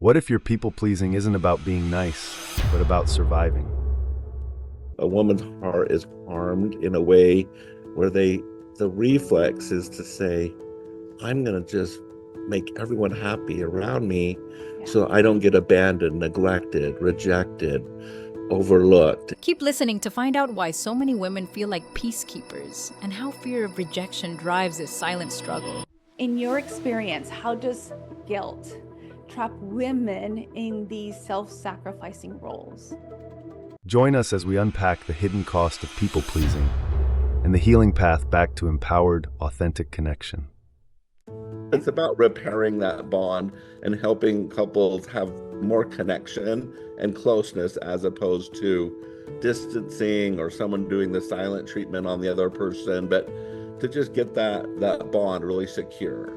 What if your people pleasing isn't about being nice, but about surviving? A woman's heart is harmed in a way where the reflex is to say, I'm going to just make everyone happy around me so I don't get abandoned, neglected, rejected, overlooked. Keep listening to find out why so many women feel like peacekeepers and how fear of rejection drives this silent struggle. In your experience, how does guilt trap women in these self-sacrificing roles? Join us as we unpack the hidden cost of people pleasing and the healing path back to empowered, authentic connection. It's about repairing that bond and helping couples have more connection and closeness as opposed to distancing or someone doing the silent treatment on the other person, but to just get that bond really secure.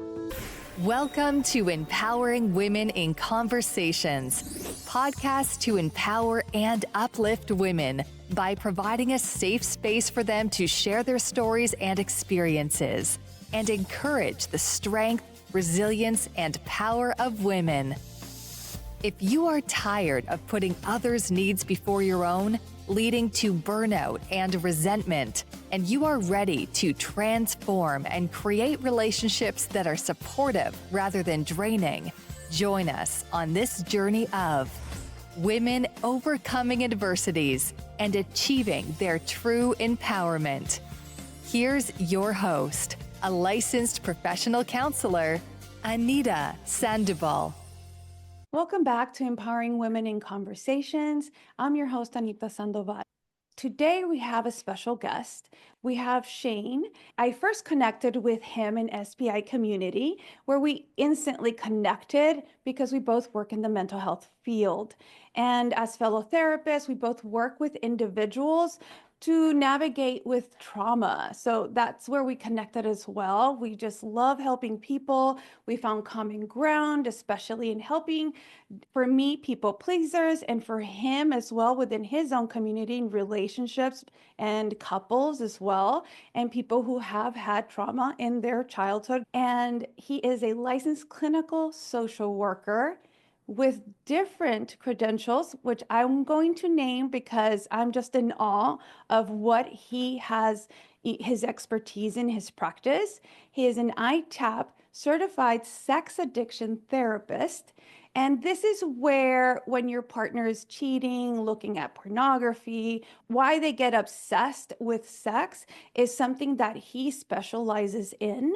Welcome to Empowering Women in Conversations, podcast to empower and uplift women by providing a safe space for them to share their stories and experiences and encourage the strength, resilience, and power of women. If you are tired of putting others' needs before your own, leading to burnout and resentment, and you are ready to transform and create relationships that are supportive rather than draining, join us on this journey of women overcoming adversities and achieving their true empowerment. Here's your host, a licensed professional counselor, Anita Sandoval. Welcome back to Empowering Women in Conversations. I'm your host, Anita Sandoval. Today we have a special guest. We have Shane. I first connected with him in SPI community, where we instantly connected because we both work in the mental health field. And as fellow therapists, we both work with individuals to navigate with trauma. So that's where we connected as well. We just love helping people. We found common ground, especially in helping, for me, people pleasers, and for him as well within his own community in relationships and couples as well, and people who have had trauma in their childhood. And he is a licensed clinical social worker with different credentials, which I'm going to name because I'm just in awe of what he has, his expertise in his practice. He is an ITAP certified sex addiction therapist. And this is where, when your partner is cheating, looking at pornography, why they get obsessed with sex is something that he specializes in.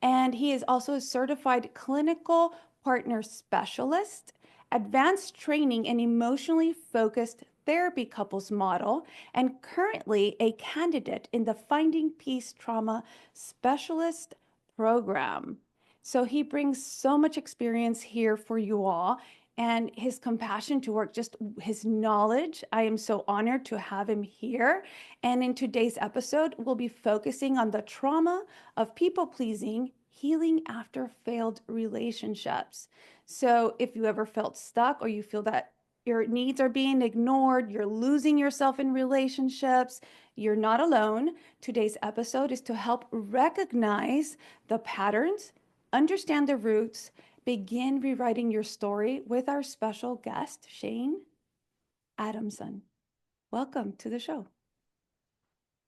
And he is also a certified clinical partner specialist, advanced training in emotionally focused therapy couples model, and currently a candidate in the Finding Peace Trauma Specialist program. So he brings so much experience here for you all, and his compassion to work, just his knowledge. I am so honored to have him here. And in today's episode, we'll be focusing on the trauma of people pleasing, healing after failed relationships. So if you ever felt stuck or you feel that your needs are being ignored, you're losing yourself in relationships, you're not alone. Today's episode is to help recognize the patterns, understand the roots, begin rewriting your story with our special guest, Shane Adamson. Welcome to the show.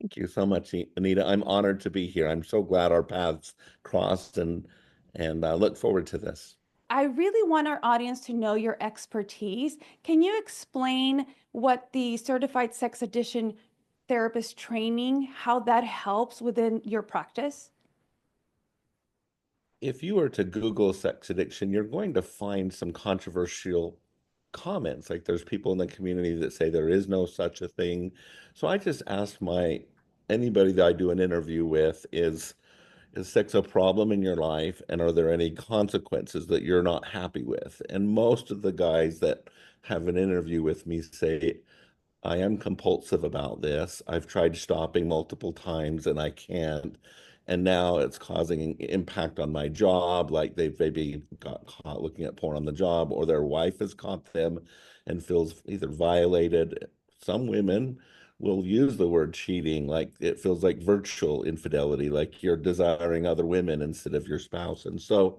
Thank you so much, Anita. I'm honored to be here. I'm so glad our paths crossed and look forward to this. I really want our audience to know your expertise. Can you explain what the Certified Sex Addiction Therapist training, how that helps within your practice? If you were to Google sex addiction, you're going to find some controversial comments. Like there's people in the community that say there is no such a thing. So I just asked anybody that I do an interview with is sex a problem in your life, and are there any consequences that you're not happy with? And most of the guys that have an interview with me say, I am compulsive about this. I've tried stopping multiple times and I can't. And now it's causing impact on my job. Like they've maybe got caught looking at porn on the job, or their wife has caught them and feels either violated. Some women will use the word cheating, like it feels like virtual infidelity, like you're desiring other women instead of your spouse. And so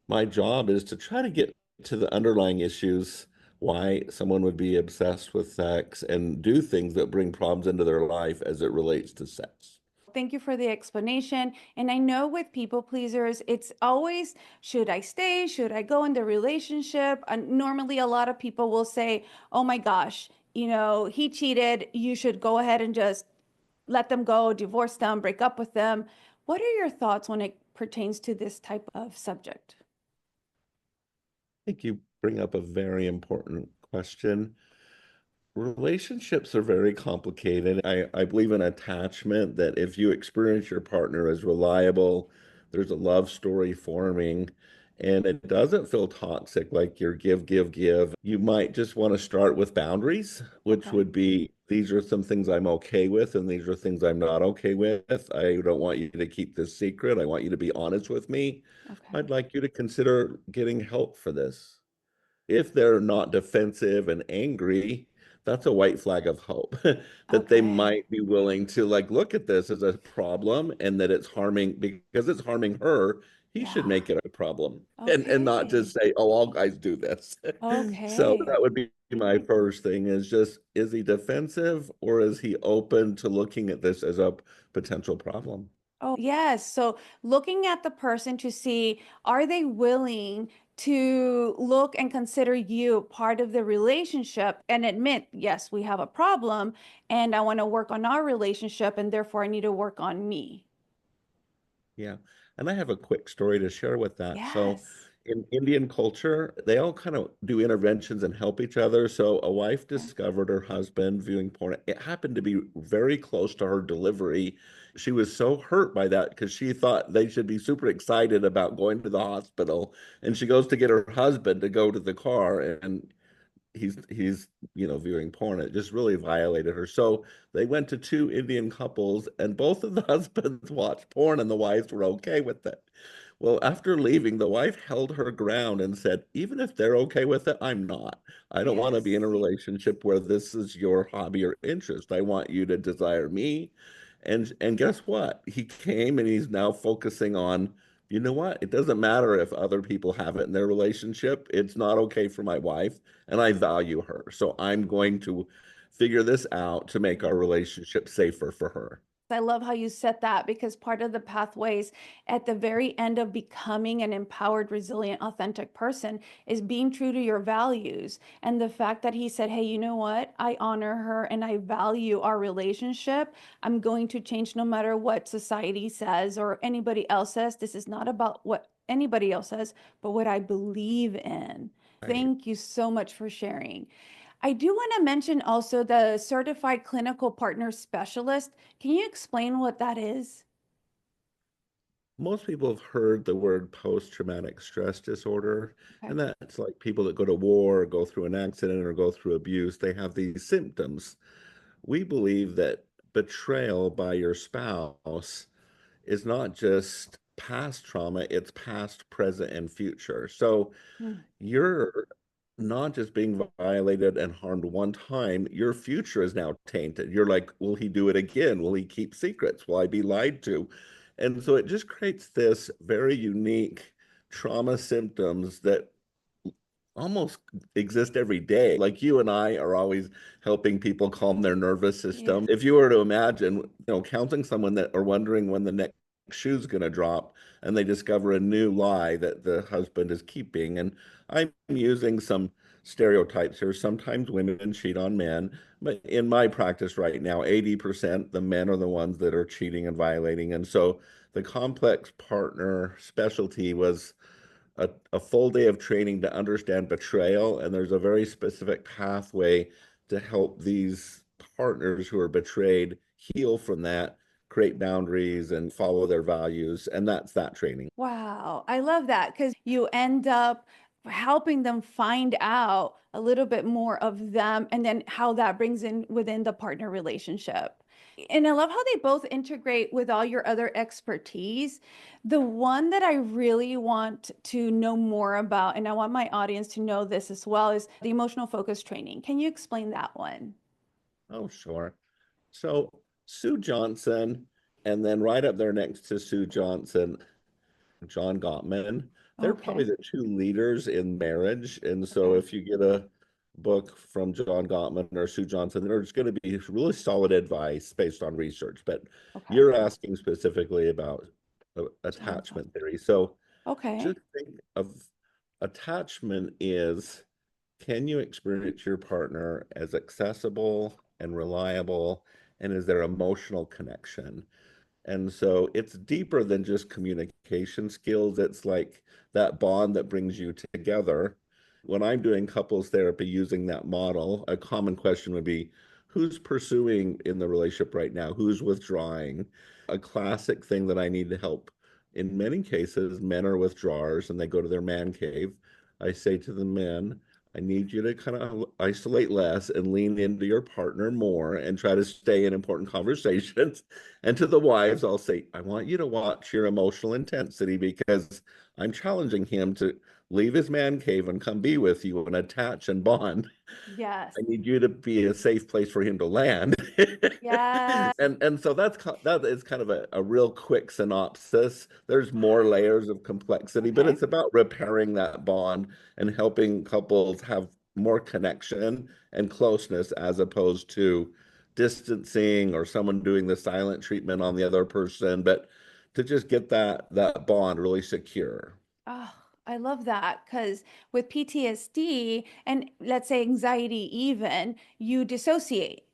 my job is to try to get to the underlying issues, why someone would be obsessed with sex and do things that bring problems into their life as it relates to sex. Thank you for the explanation. And I know with people pleasers, it's always, should I stay? Should I go in the relationship? And normally a lot of people will say, oh my gosh, he cheated. You should go ahead and just let them go, divorce them, break up with them. What are your thoughts when it pertains to this type of subject? I think you bring up a very important question. Relationships are very complicated. I believe in attachment, that if you experience your partner as reliable, there's a love story forming, and it doesn't feel toxic, like you're give, give, give. You might just want to start with boundaries, which Okay. would be, these are some things I'm okay with, and these are things I'm not okay with. I don't want you to keep this secret. I want you to be honest with me. Okay. I'd like you to consider getting help for this. If they're not defensive and angry, that's a white flag of hope that they Okay. might be willing to like look at this as a problem, and that it's harming, because it's harming her. He should Yeah. make it a problem, and not Okay. just say, oh, all guys do this. So Okay. that would be my first thing, is just, is he defensive, or is he open to looking at this as a potential problem? Oh, yes. So looking at the person to see, are they willing to look and consider you part of the relationship and admit, yes, we have a problem and I want to work on our relationship and therefore I need to work on me. Yeah. And I have a quick story to share with that. So Yes. in Indian culture, they all kind of do interventions and help each other. So a wife Okay. discovered her husband viewing porn. It happened to be very close to her delivery. She was so hurt by that because she thought they should be super excited about going to the hospital. And she goes to get her husband to go to the car, and he's viewing porn. It just really violated her. So they went to two Indian couples, and both of the husbands watched porn, and the wives were okay with it. Well, after leaving, the wife held her ground and said, even if they're okay with it, I'm not. I don't want to be in a Yes. relationship where this is your hobby or interest. I want you to desire me. And guess what? He came, and he's now focusing on, you know what? It doesn't matter if other people have it in their relationship. It's not okay for my wife, and I value her. So I'm going to figure this out to make our relationship safer for her. I love how you said that because part of the pathways at the very end of becoming an empowered, resilient, authentic person is being true to your values. And the fact that he said, hey, you know what? I honor her and I value our relationship. I'm going to change no matter what society says or anybody else says. This is not about what anybody else says, but what I believe in. Right. Thank you so much for sharing. I do want to mention also the certified clinical partner specialist. Can you explain what that is? Most people have heard the word post-traumatic stress disorder, Okay. and that's like people that go to war or go through an accident or go through abuse. They have these symptoms. We believe that betrayal by your spouse is not just past trauma, it's past, present, and future. So Hmm. you're not just being violated and harmed one time, your future is now tainted. You're like, will he do it again? Will he keep secrets? Will I be lied to? And so it just creates this very unique trauma symptoms that almost exist every day. Like you and I are always helping people calm their nervous Yes. system. If you were to imagine, counseling someone that are wondering when the next shoe's going to drop, and they discover a new lie that the husband is keeping. And I'm using some stereotypes here. Sometimes women cheat on men, but in my practice right now, 80% the men are the ones that are cheating and violating. And so the complex partner specialty was a full day of training to understand betrayal, and there's a very specific pathway to help these partners who are betrayed heal from that, create boundaries, and follow their values. And that's that training. Wow. I love that because you end up helping them find out a little bit more of them and then how that brings in within the partner relationship. And I love how they both integrate with all your other expertise. The one that I really want to know more about, and I want my audience to know this as well, is the emotional focus training. Can you explain that one? Oh, sure. So Sue Johnson, and then right up there next to Sue Johnson, John Gottman. they're probably Okay. the two leaders in marriage. And so Okay. if you get a book from John Gottman or Sue Johnson, there's going to be really solid advice based on research. But Okay. you're asking specifically about John Gottman. attachment theory. So Okay. just think of attachment is, can you experience your partner as accessible and reliable? And is there emotional connection? And so it's deeper than just communication skills. It's like that bond that brings you together. When I'm doing couples therapy using that model, a common question would be, who's pursuing in the relationship right now? Who's withdrawing? A classic thing that I need to help. In many cases, men are withdrawers and they go to their man cave. I say to the men, I need you to kind of isolate less and lean into your partner more and try to stay in important conversations. And to the wives, I'll say, I want you to watch your emotional intensity because I'm challenging him to leave his man cave and come be with you and attach and bond. Yes. I need you to be a safe place for him to land. Yes. And so that is kind of a real quick synopsis. There's more layers of complexity, but Okay. it's about repairing that bond and helping couples have more connection and closeness as opposed to distancing or someone doing the silent treatment on the other person, but to just get that bond really secure. Oh, I love that because with PTSD and let's say anxiety, even you dissociate.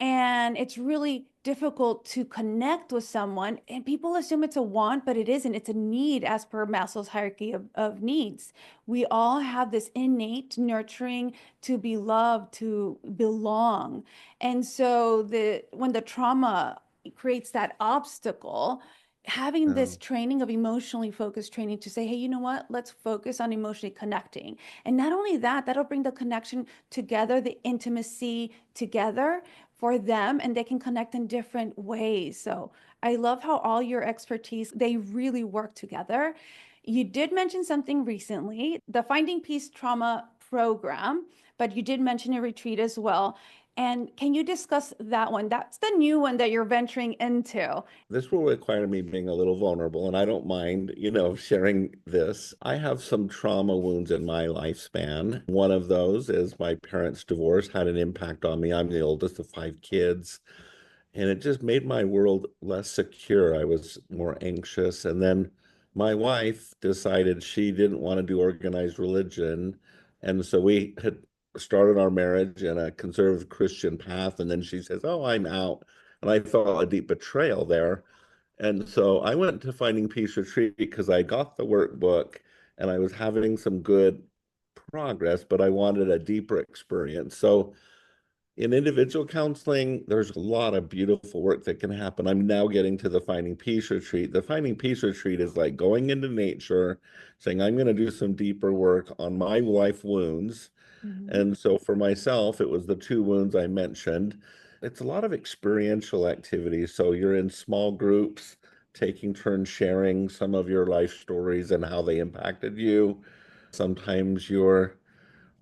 And it's really difficult to connect with someone. And people assume it's a want, but it isn't. It's a need as per Maslow's hierarchy of needs. We all have this innate nurturing to be loved, to belong. And so when the trauma creates that obstacle, having this Um, training of emotionally focused training to say, hey, you know what? Let's focus on emotionally connecting. And not only that, that'll bring the connection together, the intimacy together for them, and they can connect in different ways. So I love how all your expertise, they really work together. You did mention something recently, the Finding Peace Trauma Program, but you did mention a retreat as well. And can you discuss that one? That's the new one that you're venturing into. This will require me being a little vulnerable, and I don't mind, sharing this. I have some trauma wounds in my lifespan. One of those is my parents' divorce had an impact on me. I'm the oldest of five kids, and it just made my world less secure. I was more anxious. And then my wife decided she didn't want to do organized religion. And so we had started our marriage in a conservative Christian path. And then she says, oh, I'm out. And I felt a deep betrayal there. And so I went to Finding Peace Retreat because I got the workbook and I was having some good progress, but I wanted a deeper experience. So in individual counseling, there's a lot of beautiful work that can happen. I'm now getting to the Finding Peace Retreat. The Finding Peace Retreat is like going into nature, saying, I'm going to do some deeper work on my life wounds. Mhm. And so for myself, it was the two wounds I mentioned. It's a lot of experiential activity. So you're in small groups, taking turns sharing some of your life stories and how they impacted you. Sometimes you're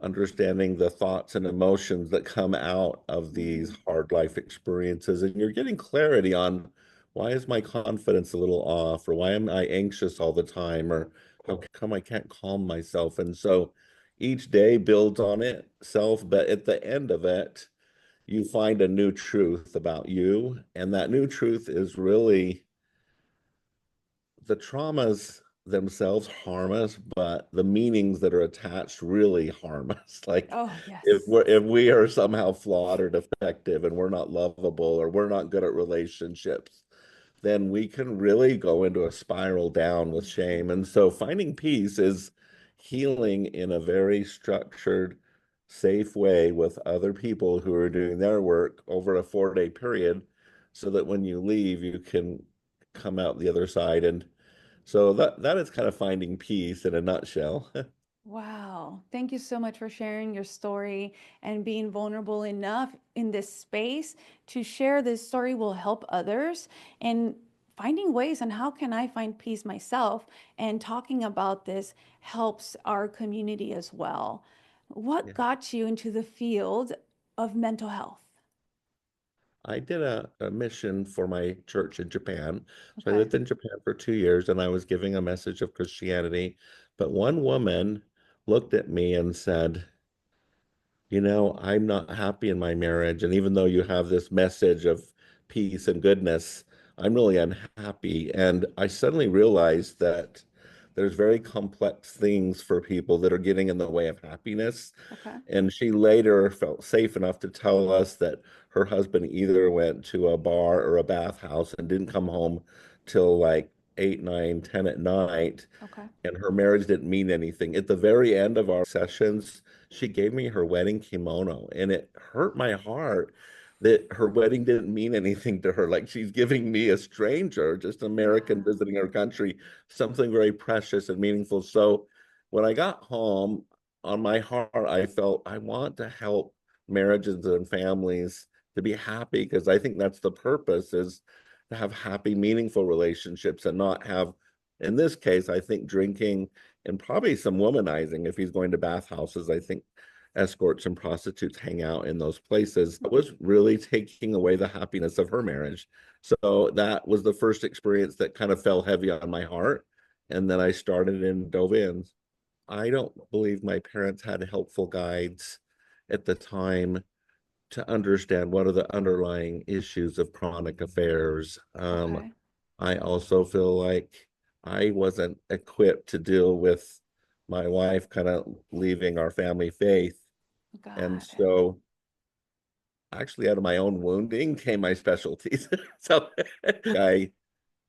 understanding the thoughts and emotions that come out of these Mhm. hard life experiences, and you're getting clarity on, why is my confidence a little off, or why am I anxious all the time, or how come I can't calm myself. And so each day builds on itself, but at the end of it you find a new truth about you, and that new truth is really the traumas themselves harm us, but the meanings that are attached really harm us. Like Oh, if yes. we are somehow flawed or defective and we're not lovable or we're not good at relationships, then we can really go into a spiral down with shame. And so finding peace is healing in a very structured, safe way with other people who are doing their work over a 4-day period, so that when you leave, you can come out the other side. And so that is kind of finding peace in a nutshell. Wow. Thank you so much for sharing your story and being vulnerable enough in this space to share this story will help others and finding ways on how can I find peace myself, and talking about this helps our community as well. What Yeah. got you into the field of mental health? I did a mission for my church in Japan. So I Okay. lived in Japan for 2 years and I was giving a message of Christianity. But one woman looked at me and said, I'm not happy in my marriage. And even though you have this message of peace and goodness, I'm really unhappy. And I suddenly realized that there's very complex things for people that are getting in the way of happiness. Okay. And she later felt safe enough to tell us that her husband either went to a bar or a bathhouse and didn't come home till like 8, 9, 10 at night, Okay. and her marriage didn't mean anything. At the very end of our sessions, she gave me her wedding kimono, and it hurt my heart that her wedding didn't mean anything to her. Like she's giving me, a stranger, just an American Yeah. visiting her country, something very precious and meaningful. So when I got home, on my heart, I felt I want to help marriages and families to be happy, because I think that's the purpose, is to have happy, meaningful relationships and not have, in this case, I think drinking and probably some womanizing. If he's going to bathhouses, I think escorts and prostitutes hang out in those places. It was really taking away the happiness of her marriage. So that was the first experience that kind of fell heavy on my heart. And then I started and dove in. I don't believe my parents had helpful guides at the time to understand what are the underlying issues of chronic affairs. Okay. I also feel like I wasn't equipped to deal with my wife kind of leaving our family faith. And Got it. so actually out of my own wounding came my specialties. So I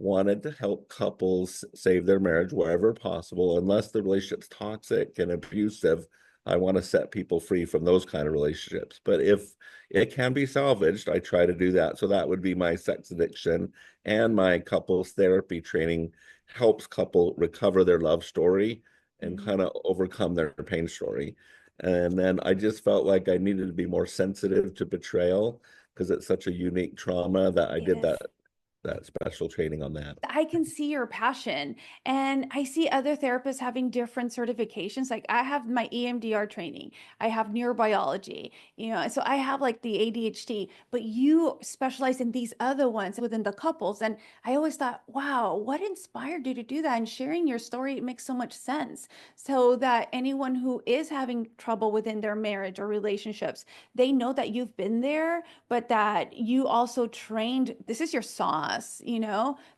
wanted to help couples save their marriage wherever possible, unless the relationship's toxic and abusive. I want to set people free from those kind of relationships. But if it can be salvaged, I try to do that. So that would be my sex addiction, and my couples therapy training helps couple recover their love story and Mhm. kind of overcome their pain story. And then I just felt like I needed to be more sensitive to betrayal, because it's such a unique trauma, that I It did is. that special training on that. I can see your passion, and I see other therapists having different certifications. Like I have my EMDR training, I have neurobiology, so I have like the ADHD, but you specialize in these other ones within the couples. And I always thought, wow, what inspired you to do that? And sharing your story, it makes so much sense, so that anyone who is having trouble within their marriage or relationships, they know that you've been there, but that you also trained, this is your sauce,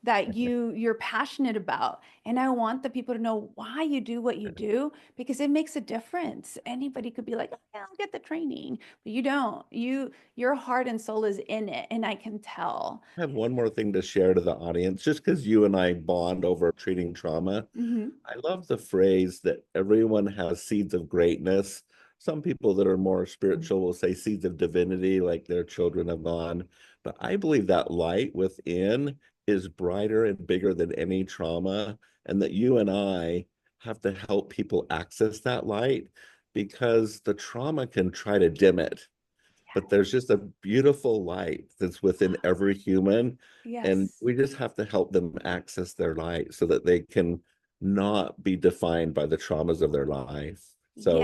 that you're passionate about. And I want the people to know why you do what you do, because it makes a difference. Anybody could be like, oh, yeah, I'll get the training, but you don't. Your heart and soul is in it, and I can tell. I have one more thing to share to the audience, just because you and I bond over treating trauma. Hmm. I love the phrase that everyone has seeds of greatness. Some people that are more spiritual will say seeds of divinity, like their children of God. But I believe that light within is brighter and bigger than any trauma, and that you and I have to help people access that light, because the trauma can try to dim it. But there's just a beautiful light that's within every human, and Yes. we just have to help them access their light so that they can not be defined by the traumas of their life. So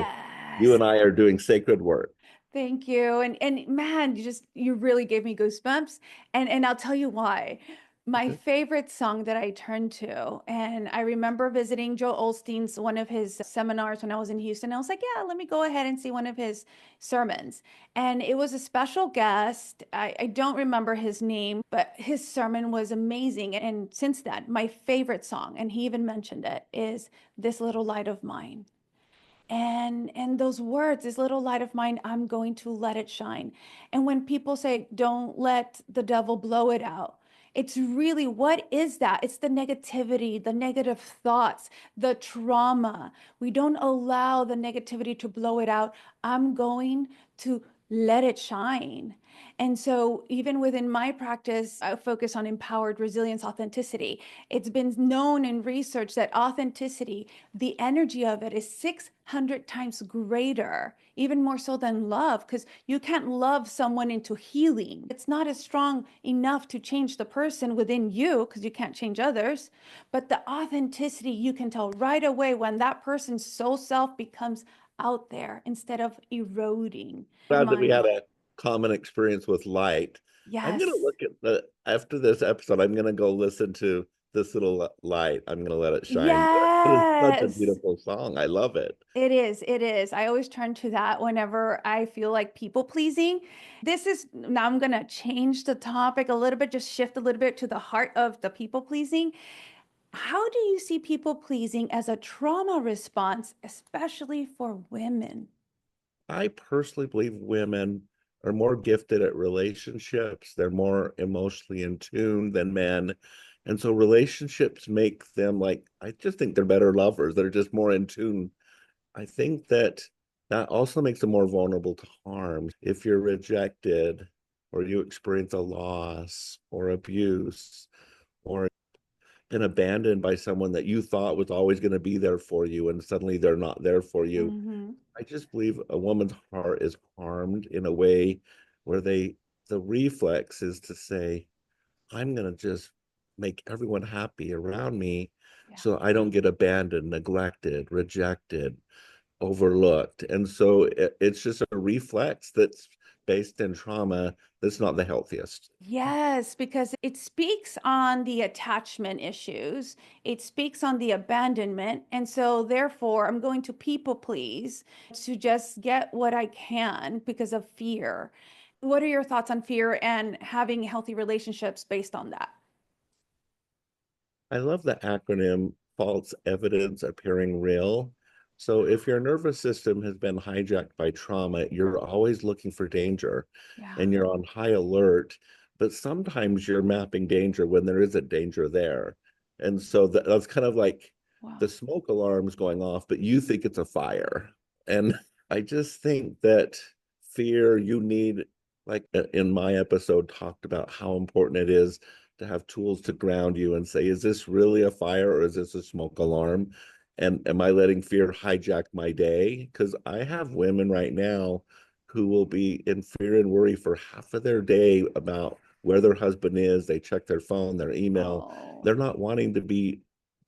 you Yes. and I are doing sacred work. Thank you. And man, you really gave me goosebumps. And I'll tell you why. My Okay. favorite song that I turn to, and I remember visiting Joe Olstein's one of his seminars when I was in Houston. I was like, yeah, let me go ahead and see one of his sermons. And it was a special guest. I don't remember his name, but his sermon was amazing. And since then, my favorite song, and he even mentioned it, is This Little Light of Mine. And those words, this little light of mine, I'm going to let it shine. And when people say don't let the devil blow it out, it's really, what is that? It's the negativity, the negative thoughts, the trauma. We don't allow the negativity to blow it out. I'm going to let it shine. And so even within my practice, I focus on empowered resilience, authenticity. It's been known in research that authenticity, the energy of it is 600 times greater, even more so than love, because you can't love someone into healing. It's not as strong enough to change the person within you, because you can't change others. But the authenticity, you can tell right away when that person's soul self becomes out there instead of eroding. Glad that we had common experience with light. I'm Yes. gonna look at after this episode, I'm gonna go listen to this little light. I'm gonna let it shine. It is such a Yes. beautiful song. I love it. It is. It is. I always turn to that whenever I feel like people pleasing. This is now I'm going to change the topic a little bit, just shift a little bit to the heart of the people pleasing. How do you see people pleasing as a trauma response, especially for women? I personally believe women are more gifted at relationships. They're more emotionally in tune than men. And so relationships make them like, I just think they're better lovers. They're just more in tune. I think that that also makes them more vulnerable to harm. If you're rejected or you experience a loss or abuse or been abandoned by someone that you thought was always going to be there for you and suddenly they're not there for you, Hmm. I just believe a woman's heart is harmed in a way where the reflex is to say, I'm going to just make everyone happy around me Yeah. so I don't get abandoned, neglected, rejected, overlooked. And so it's just a reflex that's based in trauma that's not the healthiest. Yes, because it speaks on the attachment issues. It speaks on the abandonment. And so, therefore, I'm going to people please to just get what I can because of fear. What are your thoughts on fear and having healthy relationships based on that? I love the acronym false evidence appearing real. So if your nervous system has been hijacked by trauma, you're always looking for danger Yeah. and you're on high alert, but sometimes you're mapping danger when there isn't danger there. And so that's kind of like the Wow. smoke alarm's going off, but you think it's a fire. And I just think that fear, you need, like in my episode, talked about how important it is to have tools to ground you and say, is this really a fire or is this a smoke alarm? And am I letting fear hijack my day? Because I have women right now who will be in fear and worry for half of their day about where their husband is. They check their phone, their email. Oh. They're not wanting to be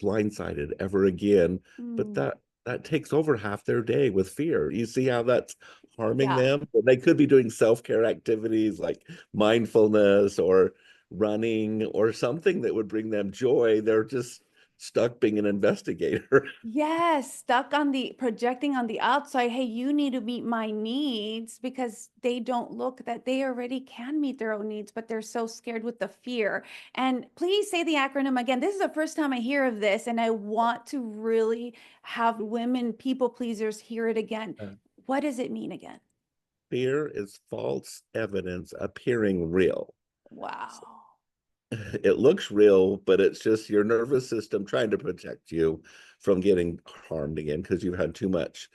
blindsided ever again. But Mm. that takes over half their day with fear. You see how that's harming Yeah. them? They could be doing self-care activities like mindfulness or running or something that would bring them joy. They're just stuck being an investigator. Yes, stuck on the projecting on the outside. Hey, you need to meet my needs because they don't look that they already can meet their own needs, but they're so scared with the fear. And please say the acronym again. This is the first time I hear of this, and I want to really have women people pleasers hear it again. What does it mean again? Fear is false evidence appearing real. Wow. It looks real, but it's just your nervous system trying to protect you from getting harmed again because you've had too much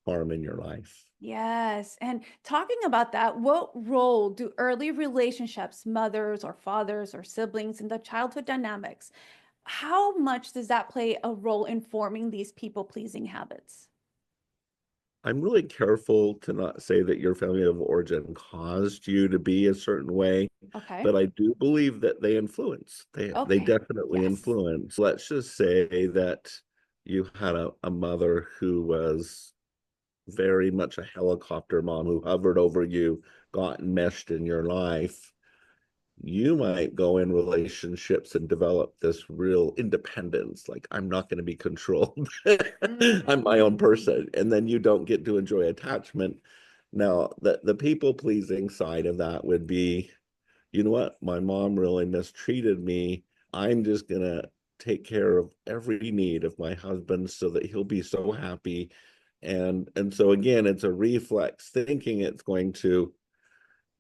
harm in your life. Yes. And talking about that, what role do early relationships, mothers or fathers or siblings in the childhood dynamics, how much does that play a role in forming these people pleasing habits? I'm really careful to not say that your family of origin caused you to be a certain way, Okay. but I do believe that they influence. They Okay. definitely Yes. influence. Let's just say that you had a mother who was very much a helicopter mom who hovered over you, got enmeshed in your life. You might go in relationships and develop this real independence, like I'm not going to be controlled. I'm my own Mm. person, and then you don't get to enjoy attachment. Now the people pleasing side of that would be, you know what, my mom really mistreated me. I'm just going to take care of every need of my husband so that he'll be so happy. And so again, it's a reflex thinking it's going to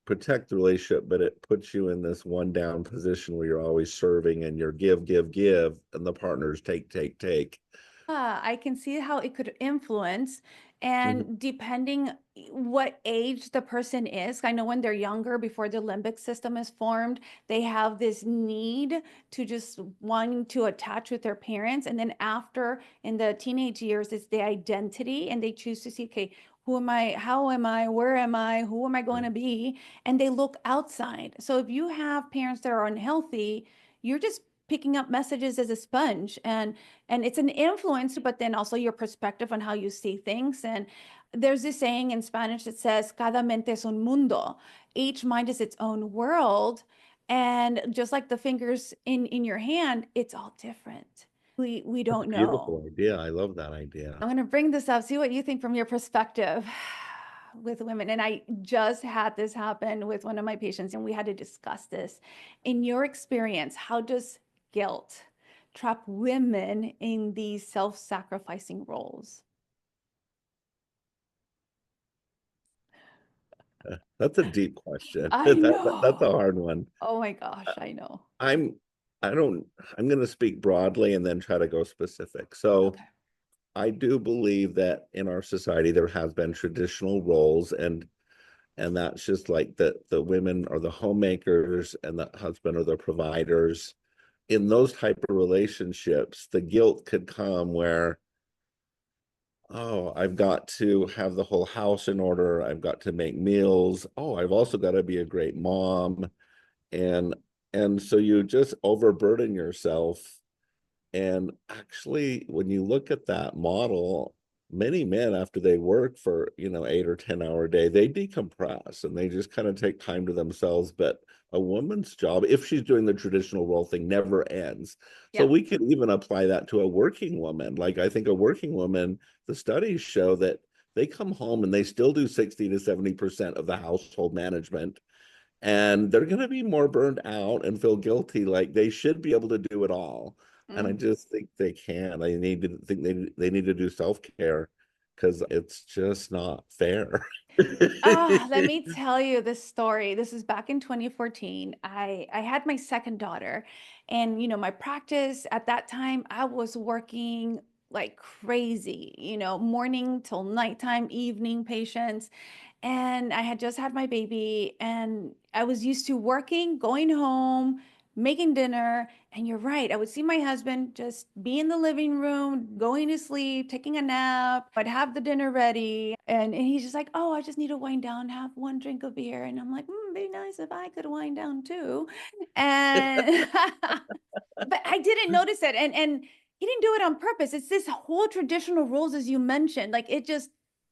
protect the relationship, but it puts you in this one down position where you're always serving and you're give, and the partners take. I can see how it could influence. Mhm. And depending what age the person is, I know when they're younger, before the limbic system is formed, they have this need to just wanting to attach with their parents. And then after in the teenage years, it's the identity and they choose to see, okay, who am I? How am I? Where am I? Who am I going to be? And they look outside. So if you have parents that are unhealthy, you're just picking up messages as a sponge, and it's an influence, but then also your perspective on how you see things. And there's this saying in Spanish that says cada mente es un mundo. Each mind is its own world, and just like the fingers in your hand, it's all different. We That's a don't know. beautiful idea. I love that idea. I'm going to bring this up, see what you think from your perspective with women. And I just had this happen with one of my patients, and we had to discuss this. In your experience, how does guilt trap women in these self-sacrificing roles? That's a deep question. I That's a know. hard one. Oh my gosh, I know. I'm I don't I'm going to speak broadly and then try to go specific. So Okay. I do believe that in our society there has been traditional roles, and that's just like the women are the homemakers and the husband are the providers. In those type of relationships, the guilt could come where, oh, I've got to have the whole house in order. I've got to make meals. Oh, I've also got to be a great mom. And so you just overburden yourself. And actually, when you look at that model, many men, after they work for, 8 or 10 hour day, they decompress and they just kind of take time to themselves. But a woman's job, if she's doing the traditional role thing, never ends. So Yeah. we could even apply that to a working woman. Like, I think a working woman, the studies show that they come home and they still do 60 to 70% of the household management, and they're going to be more burned out and feel guilty, like they should be able to do it all. And I Mm. just think they can. I need to think they need to do self-care, because it's just not fair. Let me tell you this story. This is back in 2014. I had my second daughter, and my practice at that time, I was working like crazy, morning till nighttime, evening patients. And I had just had my baby, and I was used to working, going home, making dinner. And you're right, I would see my husband just be in the living room, going to sleep, taking a nap. I'd have the dinner ready, and he's just like, oh, I just need to wind down, have one drink of beer. And I'm like, be nice if I could wind down too. And but I didn't notice it. And he didn't do it on purpose. It's this whole traditional rules, as you mentioned. Like it just,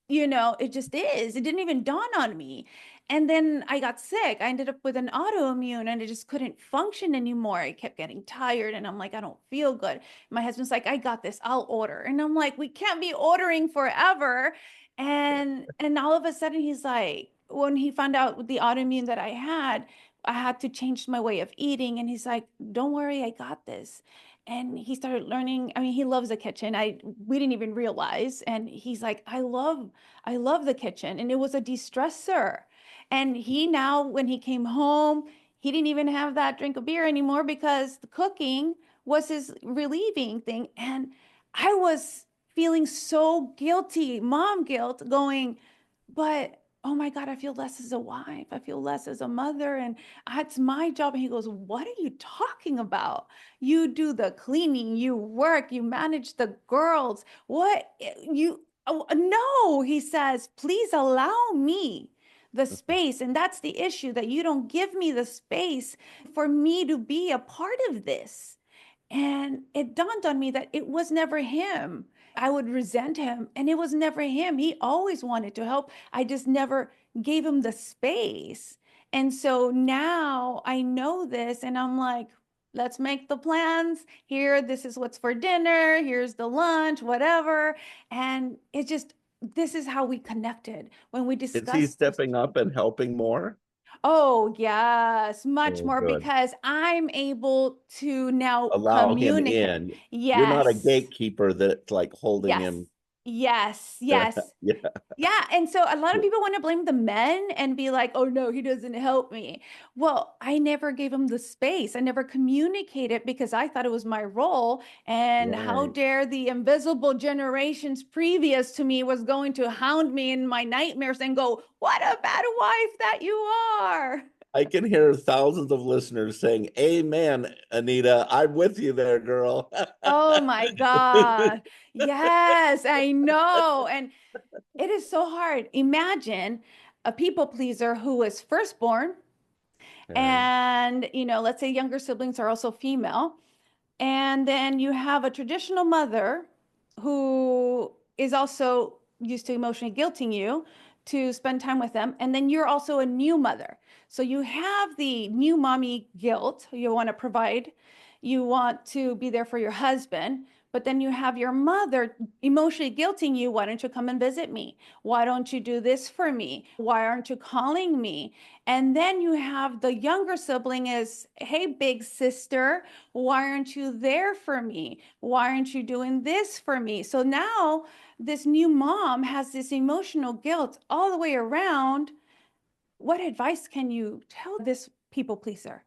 it just is. It didn't even dawn on me. And then I got sick. I ended up with an autoimmune, and I just couldn't function anymore. I kept getting tired, and I'm like, I don't feel good. My husband's like, I got this, I'll order. And I'm like, we can't be ordering forever. And all of a sudden he's like, when he found out the autoimmune that I had to change my way of eating. And he's like, don't worry, I got this. And he started learning. I mean, he loves the kitchen. We didn't even realize. And he's like, I love the kitchen. And it was a de-stressor. And he now, when he came home, he didn't even have that drink of beer anymore because the cooking was his relieving thing. And I was feeling so guilty, mom guilt, going, but oh my God, I feel less as a wife. I feel less as a mother. And it's my job. And he goes, what are you talking about? You do the cleaning, you work, you manage the girls. What you, oh, no, he says, please allow me the space. And that's the issue, that you don't give me the space for me to be a part of this. And it dawned on me that it was never him. I would resent him, and it was never him. He always wanted to help. I just never gave him the space. And so now I know this, and I'm like, let's make the plans here. This is what's for dinner. Here's the lunch, whatever. And it just, this is how we connected when we Is he discussed those. stepping up and helping more? Oh, yes, much Oh, more, good. because I'm able to now Allow him communicate. in. You're not a Yes, gatekeeper that's like holding yes, him. yes, yes. Yeah. Yeah. And so a lot of people want to blame the men and be like, oh, no, he doesn't help me. Well, I never gave him the space. I never communicated because I thought it was my role. And how Right. dare the invisible generations previous to me was going to hound me in my nightmares and go, what a bad wife that you are. I can hear thousands of listeners saying, amen, Anita. I'm with you there, girl. Oh my God. Yes, I know. And it is so hard. Imagine a people pleaser who is firstborn, Okay. and let's say younger siblings are also female. And then you have a traditional mother who is also used to emotionally guilting you to spend time with them. And then you're also a new mother. So you have the new mommy guilt. You want to provide, you want to be there for your husband. But then you have your mother emotionally guilting you. Why don't you come and visit me? Why don't you do this for me? Why aren't you calling me? And then you have the younger sibling is, hey, big sister, why aren't you there for me? Why aren't you doing this for me? So now this new mom has this emotional guilt all the way around. What advice can you tell this people pleaser?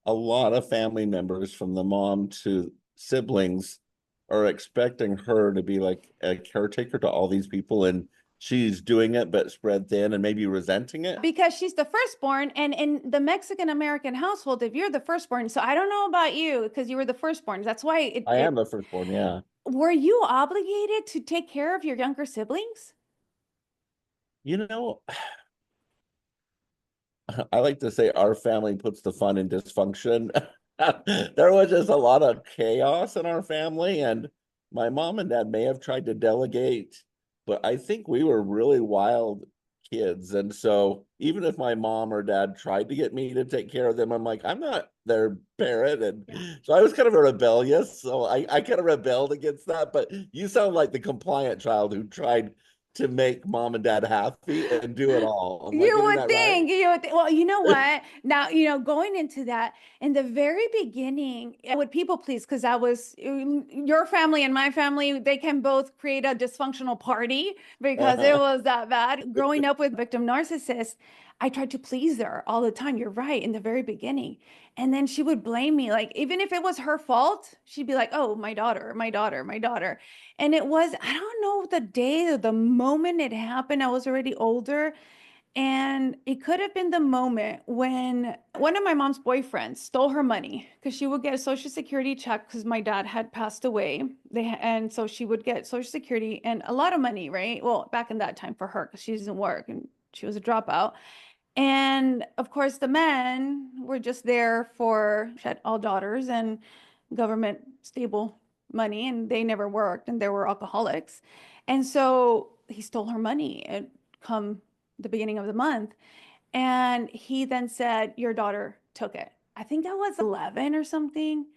A lot of family members, from the mom to siblings, are expecting her to be like a caretaker to all these people, and she's doing it but spread thin and maybe resenting it. Because she's the firstborn, and in the Mexican American household, if you're the firstborn, so I don't know about you because you were the firstborn. That's why I am the firstborn, yeah. Were you obligated to take care of your younger siblings? You know, I like to say our family puts the fun in dysfunction. There was just a lot of chaos in our family, and my mom and dad may have tried to delegate, but I think we were really wild kids. And so even if my mom or dad tried to get me to take care of them, I'm like, I'm not their parent. And so I was kind of a rebellious. So I kind of rebelled against that. But you sound like the compliant child who tried to make mom and dad happy and do it all. I'm like, You isn't would that think, right? you would well, you know what? Now, going into that, in the very beginning, I would people please because I was your family and my family, they can both create a dysfunctional party because it was that bad. Growing up with victim narcissist, I tried to please her all the time. You're right, in the very beginning. And then she would blame me. Like, even if it was her fault, she'd be like, oh, my daughter, my daughter, my daughter. And it was, I don't know the day or the moment it happened. I was already older. And it could have been the moment when one of my mom's boyfriends stole her money because she would get a social security check because my dad had passed away. And so she would get social security and a lot of money, right? Well, back in that time for her because she didn't work and she was a dropout. And of course, the men were just there for, she had all daughters and government stable money, and they never worked and they were alcoholics. And so he stole her money and come the beginning of the month. And he then said, your daughter took it. I think I was 11 or something.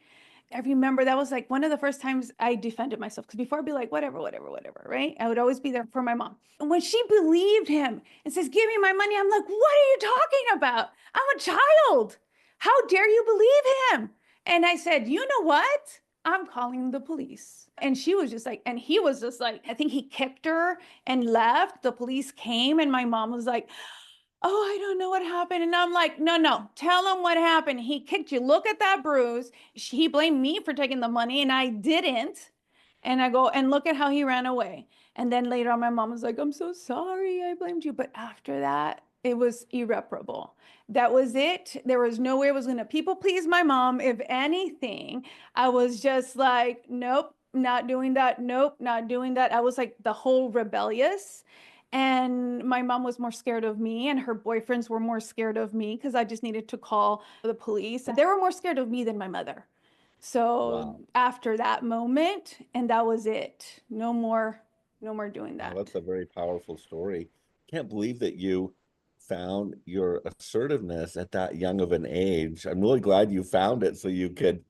I remember that was like one of the first times I defended myself because before I'd be like, whatever, whatever, whatever, right? I would always be there for my mom. And when she believed him and says, give me my money, I'm like, what are you talking about? I'm a child. How dare you believe him? And I said, you know what? I'm calling the police. And she was just like, and he was just like, I think he kicked her and left. The police came, and my mom was like, oh, I don't know what happened. And I'm like, no, no, tell him what happened. He kicked you. Look at that bruise. He blamed me for taking the money, and I didn't. And I go, and look at how he ran away. And then later on, my mom was like, I'm so sorry, I blamed you. But after that, it was irreparable. That was it. There was no way I was going to people please my mom. If anything, I was just like, nope, not doing that. Nope, not doing that. I was like the whole rebellious. And my mom was more scared of me, and her boyfriends were more scared of me because I just needed to call the police. They were more scared of me than my mother. So Wow. after that moment, and that was it. No more, no more doing Wow, that. that's a very powerful story. Can't believe that you found your assertiveness at that young of an age. I'm really glad you found it so you could,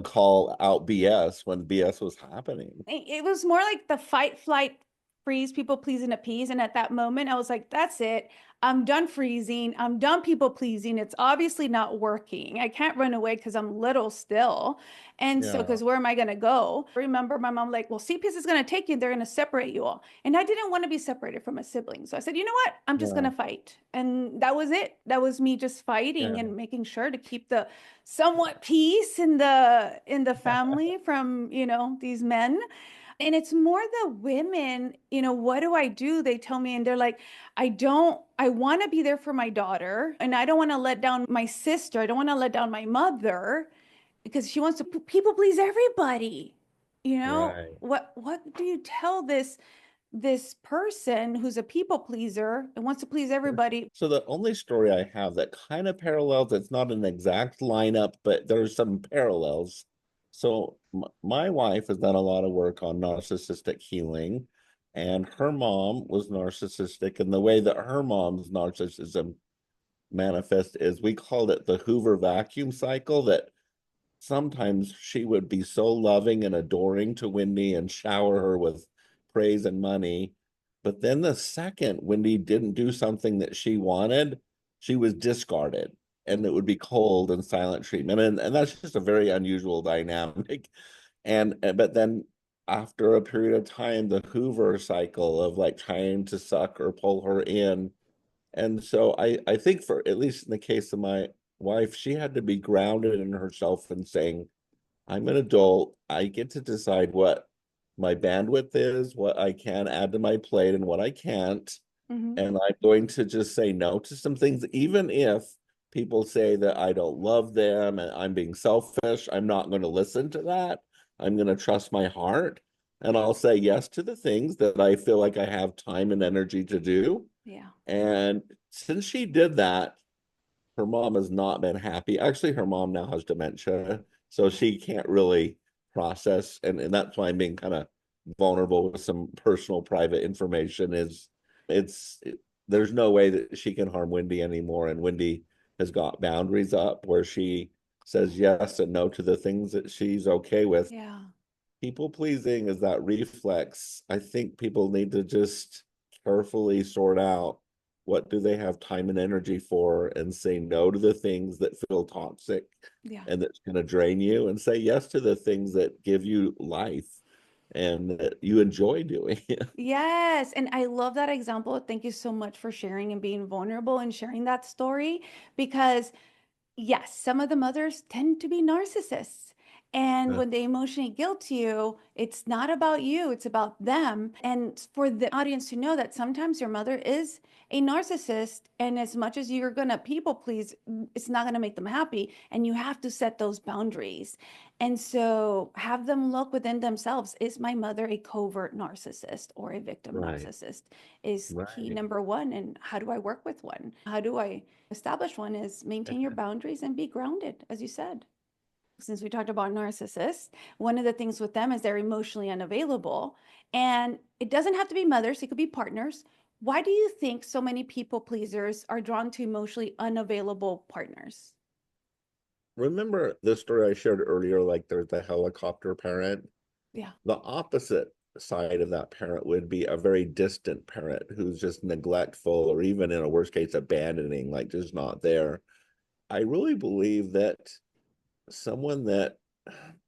call out BS when BS was happening. It was more like the fight, flight, freeze, people pleasing, appease. And at that moment, I was like, that's it. I'm done freezing. I'm done people pleasing. It's obviously not working. I can't run away because I'm little still. And so, Yeah. because where am I going to go? Remember, my mom, like, well, CPS is going to take you. They're going to separate you all. And I didn't want to be separated from a sibling. So I said, you know what? I'm just going to fight. And that was it. That was me just fighting and making sure to keep the somewhat peace in the family from, these men. And it's more the women, what do I do? They tell me, and they're like, I want to be there for my daughter, and I don't want to let down my sister. I don't want to let down my mother because she wants to people please everybody. Right. What do you tell this this person who's a people pleaser and wants to please everybody. So the only story I have that kind of parallels, it's not an exact lineup, but there's some parallels. So my wife has done a lot of work on narcissistic healing, and her mom was narcissistic. And the way that her mom's narcissism manifest is, we called it the Hoover vacuum cycle, that sometimes she would be so loving and adoring to Wendy and shower her with praise and money. But then the second Wendy didn't do something that she wanted, she was discarded, and it would be cold and silent treatment. And that's just a very unusual dynamic. But then after a period of time, the Hoover cycle of like trying to suck or pull her in. And so I think, for at least in the case of my wife, she had to be grounded in herself and saying, I'm an adult. I get to decide what my bandwidth is, what I can add to my plate and what I can't. Mhm. And I'm going to just say no to some things, even if people say that I don't love them and I'm being selfish. I'm not going to listen to that. I'm going to trust my heart, and I'll say yes to the things that I feel like I have time and energy to do. Yeah. And since she did that, her mom has not been happy. Actually, her mom now has dementia, so she can't really process. And that's why I'm being kind of vulnerable with some personal private information. There's no way that she can harm Wendy anymore. And Wendy has got boundaries up where she says yes and no to the things that she's okay with. Yeah. People pleasing is that reflex. I think people need to just carefully sort out what do they have time and energy for, and say no to the things that feel toxic Yeah. and that's going to drain you, and say yes to the things that give you life and that you enjoy doing. Yes. And I love that example. Thank you so much for sharing and being vulnerable and sharing that story, because yes, some of the mothers tend to be narcissists. And when they emotionally guilt you, it's not about you, it's about them. And for the audience to know that sometimes your mother is a narcissist, and as much as you're going to people please, it's not going to make them happy. And you have to set those boundaries. And so have them look within themselves. Is my mother a covert narcissist or a victim Right, narcissist? Is key right. number one. And how do I work with one? How do I establish one? Is maintain your boundaries and be grounded, as you said. Since we talked about narcissists, one of the things with them is they're emotionally unavailable. And it doesn't have to be mothers, it could be partners. Why do you think so many people pleasers are drawn to emotionally unavailable partners? Remember the story I shared earlier, like there's the helicopter parent? Yeah. The opposite side of that parent would be a very distant parent who's just neglectful, or even in a worst case, abandoning, like just not there. I really believe that someone that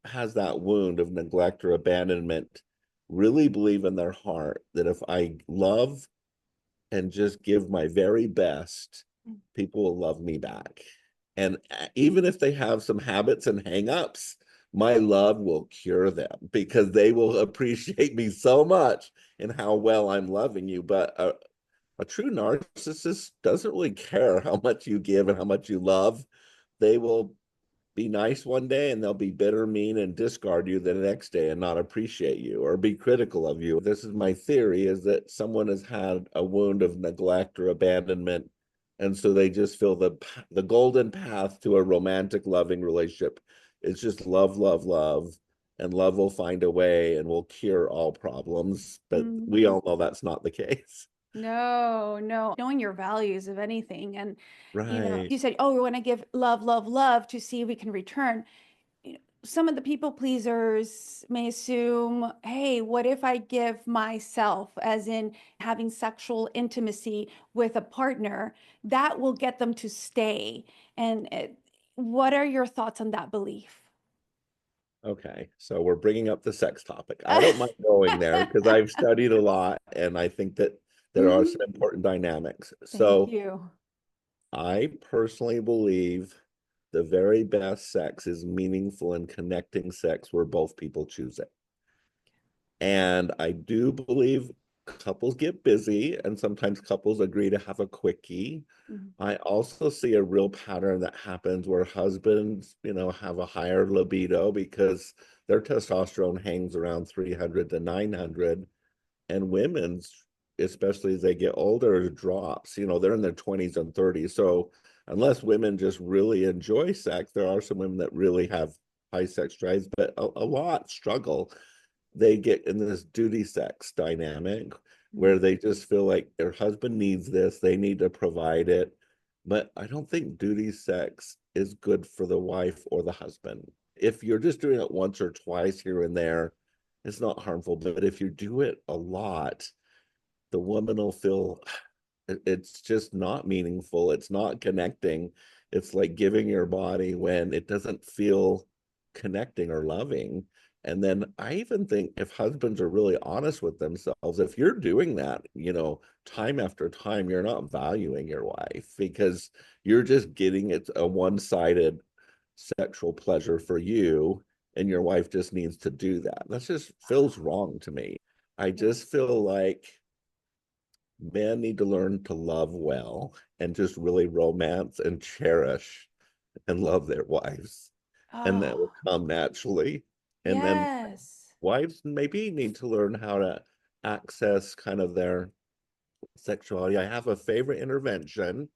has that wound of neglect or abandonment really believe in their heart that if I love and just give my very best, people will love me back. And even if they have some habits and hangups, my love will cure them, because they will appreciate me so much and how well I'm loving you. But a true narcissist doesn't really care how much you give and how much you love. They will be nice one day and they'll be bitter, mean, and discard you the next day and not appreciate you or be critical of you. This is my theory, is that someone has had a wound of neglect or abandonment, and so they just feel the golden path to a romantic, loving relationship. It's just love, love, love, and love will find a way and will cure all problems. But we all know that's not the case. No, no. Knowing your values of anything. And, Right. you said, oh, we want to give love, love, love to see if we can return. Some of the people pleasers may assume, hey, what if I give myself, as in having sexual intimacy with a partner, that will get them to stay. And what are your thoughts on that belief? Okay, so we're bringing up the sex topic. I don't mind going there because I've studied a lot, and I think that there are some important dynamics. Thank So you. I personally believe the very best sex is meaningful and connecting sex where both people choose it. And I do believe couples get busy, and sometimes couples agree to have a quickie. Mhm. I also see a real pattern that happens where husbands, have a higher libido because their testosterone hangs around 300 to 900. and women's, especially as they get older, drops. They're in their 20s and 30s. So unless women just really enjoy sex, there are some women that really have high sex drives, but a lot struggle. They get in this duty sex dynamic where they just feel like their husband needs this, they need to provide it. But I don't think duty sex is good for the wife or the husband. If you're just doing it once or twice here and there, it's not harmful. But if you do it a lot, the woman will feel it's just not meaningful. It's not connecting. It's like giving your body when it doesn't feel connecting or loving. And then I even think if husbands are really honest with themselves, if you're doing that, time after time, you're not valuing your wife because you're just getting it a one-sided sexual pleasure for you, and your wife just needs to do that. That just feels wrong to me. I just feel like men need to learn to love well and just really romance and cherish and love their wives. And that Oh, will come naturally. And then yes. wives maybe need to learn how to access kind of their sexuality. I have a favorite intervention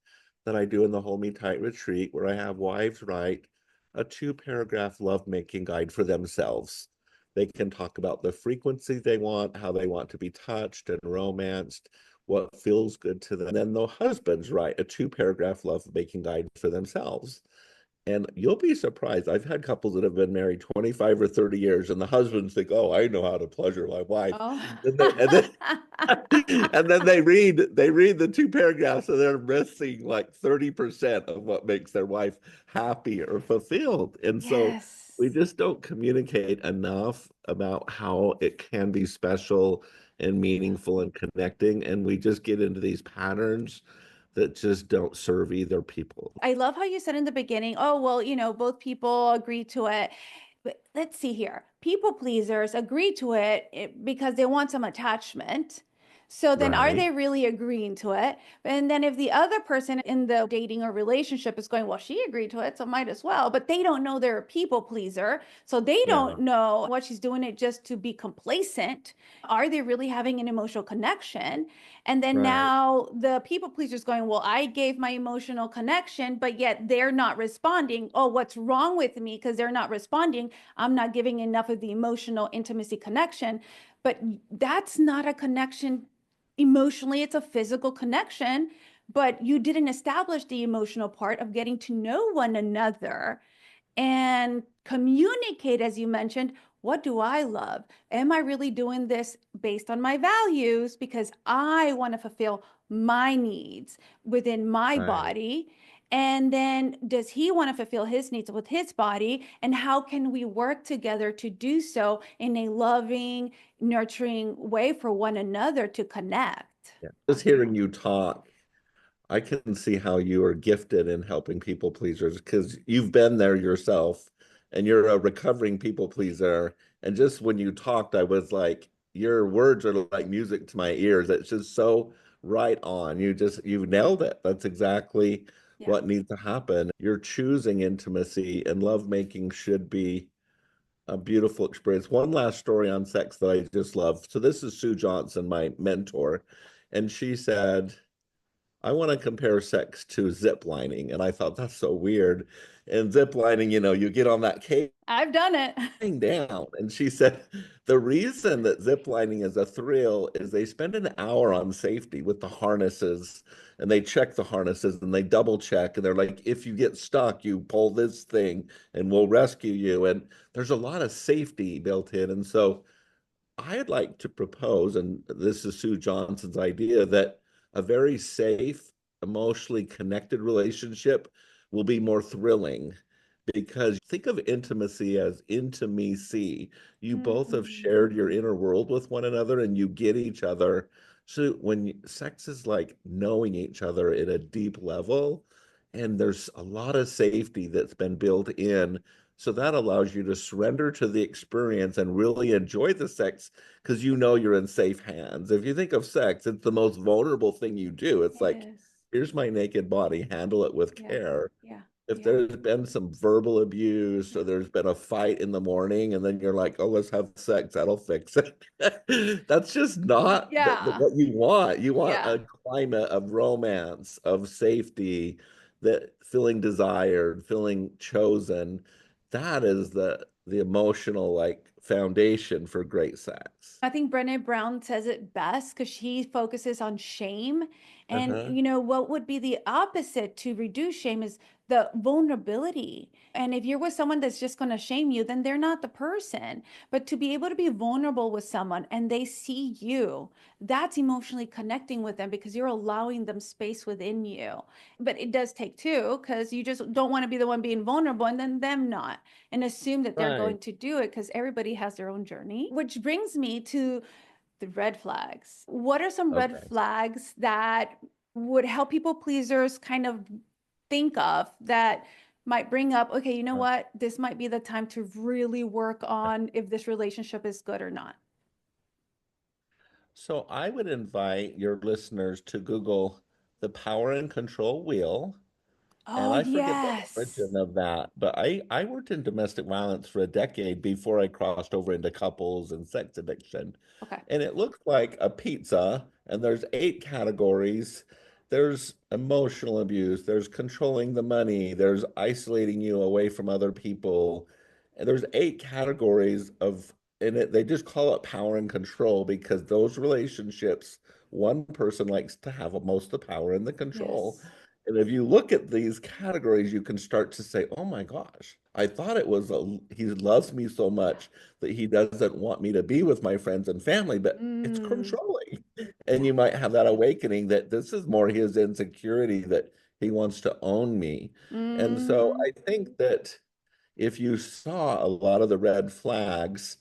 that I do in the Hold Me Tight retreat where I have wives write a 2-paragraph lovemaking guide for themselves. They can talk about the frequency they want, how they want to be touched and romanced, what feels good to them. And then the husbands write a 2-paragraph lovemaking guide for themselves. And you'll be surprised. I've had couples that have been married 25 or 30 years, and the husbands think, "Oh, I know how to pleasure my wife." Oh. And then they read the 2 paragraphs, and they're missing like 30% of what makes their wife happy or fulfilled. And so we Yes. just don't communicate enough about how it can be special and meaningful and connecting. And we just get into these patterns that just don't serve either people. I love how you said in the beginning, oh, well, both people agree to it. But let's see here. People pleasers agree to it because they want some attachment. So then are Right. they really agreeing to it? And then if the other person in the dating or relationship is going, well, she agreed to it, so might as well, but they don't know they're a people pleaser. So they Yeah. don't know what she's doing it just to be complacent. Are they really having an emotional connection? And then Right. now the people pleaser is going, well, I gave my emotional connection, but yet they're not responding. Oh, what's wrong with me? Because they're not responding. I'm not giving enough of the emotional intimacy connection. But that's not a connection emotionally, it's a physical connection, but you didn't establish the emotional part of getting to know one another and communicate, as you mentioned. What do I love? Am I really doing this based on my values because I want to fulfill my needs within my Right. body? And then does he want to fulfill his needs with his body? And how can we work together to do so in a loving, nurturing way for one another to connect? Yeah. Just hearing you talk, I can see how you are gifted in helping people pleasers because you've been there yourself and you're a recovering people pleaser. And just when you talked, I was like, your words are like music to my ears. It's just so right on. You nailed it. That's exactly Yeah. what needs to happen. You're choosing intimacy, and lovemaking should be a beautiful experience. One last story on sex that I just love. So this is Sue Johnson, my mentor, and she said, I want to compare sex to zip lining. And I thought that's so weird. And zip lining, you get on that cable I've done it. down. And she said the reason that zip lining is a thrill is they spend an hour on safety with the harnesses, and they check the harnesses and they double check, and they're like, if you get stuck, you pull this thing and we'll rescue you. And there's a lot of safety built in. And so I'd like to propose, and this is Sue Johnson's idea, that a very safe, emotionally connected relationship will be more thrilling because think of intimacy as intimacy. You both have Mhm. shared your inner world with one another and you get each other. So sex is like knowing each other at a deep level, and there's a lot of safety that's been built in, so that allows you to surrender to the experience and really enjoy the sex because you know you're in safe hands. If you think of sex, it's the most vulnerable thing you do. It's It like, is. here's my naked body, handle it with Yeah. care. Yeah. if Yeah. there's been some verbal abuse or there's been a fight in the morning and then you're like, oh, let's have sex, that'll fix it. That's just not Yeah. what you want. You want Yeah. a climate of romance, of safety, that feeling desired, feeling chosen. That is the emotional like foundation for great sex. I think Brené Brown says it best because she focuses on shame. And, Uh-huh. what would be the opposite to reduce shame is the vulnerability. And if you're with someone that's just going to shame you, then they're not the person. But to be able to be vulnerable with someone and they see you, that's emotionally connecting with them because you're allowing them space within you. But it does take two because you just don't want to be the one being vulnerable and then them not and assume that they're Right. going to do it because everybody has their own journey. Which brings me to the red flags. What are some red Okay. flags that would help people pleasers kind of think of that might bring up, okay, you know what? This might be the time to really work on if this relationship is good or not. So I would invite your listeners to Google the power and control wheel. And Oh, I forget the yes. origin of that, but I worked in domestic violence for a decade before I crossed over into couples and sex addiction. Okay. And it looks like a pizza, and there's 8 categories. There's emotional abuse, there's controlling the money, there's isolating you away from other people. And there's 8 categories of, and they just call it power and control because those relationships, one person likes to have most of the power and the control. Yes. And if you look at these categories, you can start to say, oh my gosh, I thought it was he loves me so much that he doesn't want me to be with my friends and family, but it's Mm, controlling. And yeah. you might have that awakening that this is more his insecurity, that he wants to own me. And so Mm, I think that if you saw a lot of the red flags,